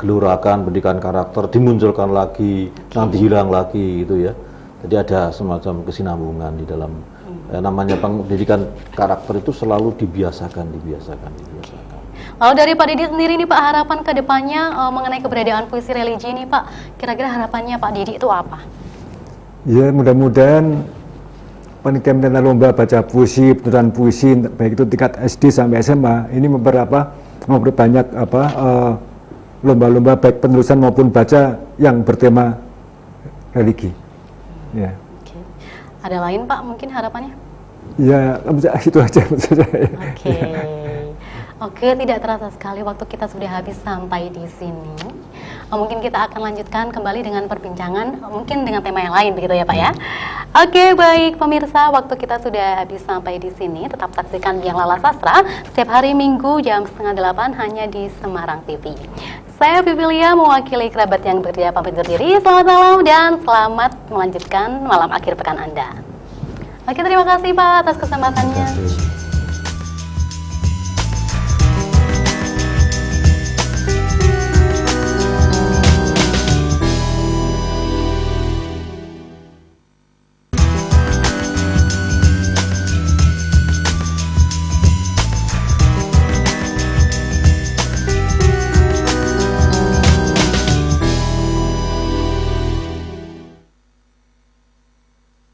gelurakan pendidikan karakter dimunculkan lagi, nanti hilang lagi gitu ya. Jadi ada semacam kesinambungan di dalam namanya pendidikan karakter itu selalu dibiasakan. Lalu dari Pak Didi sendiri nih Pak, harapan kedepannya mengenai keberadaan puisi religi ini Pak, kira-kira harapannya Pak Didi itu apa? Ya, mudah-mudahan panitia lomba baca puisi, penuturan puisi baik itu tingkat SD sampai SMA ini memperbanyak lomba-lomba baik penulisan maupun baca yang bertema religi. Ya. Ada lain Pak mungkin harapannya? Ya, itu aja maksud saya. Oke, tidak terasa sekali waktu kita sudah habis sampai di sini. Mungkin kita akan lanjutkan kembali dengan perbincangan, mungkin dengan tema yang lain begitu ya Pak ya. Oke, baik pemirsa, waktu kita sudah habis sampai di sini. Tetap saksikan Biang Lala Sastra setiap hari Minggu jam 7:30 hanya di Semarang TV. Saya Vivilia mewakili kerabat yang bekerja pamit undur diri. Selamat malam dan selamat melanjutkan malam akhir pekan Anda. Oke, terima kasih Pak atas kesempatannya.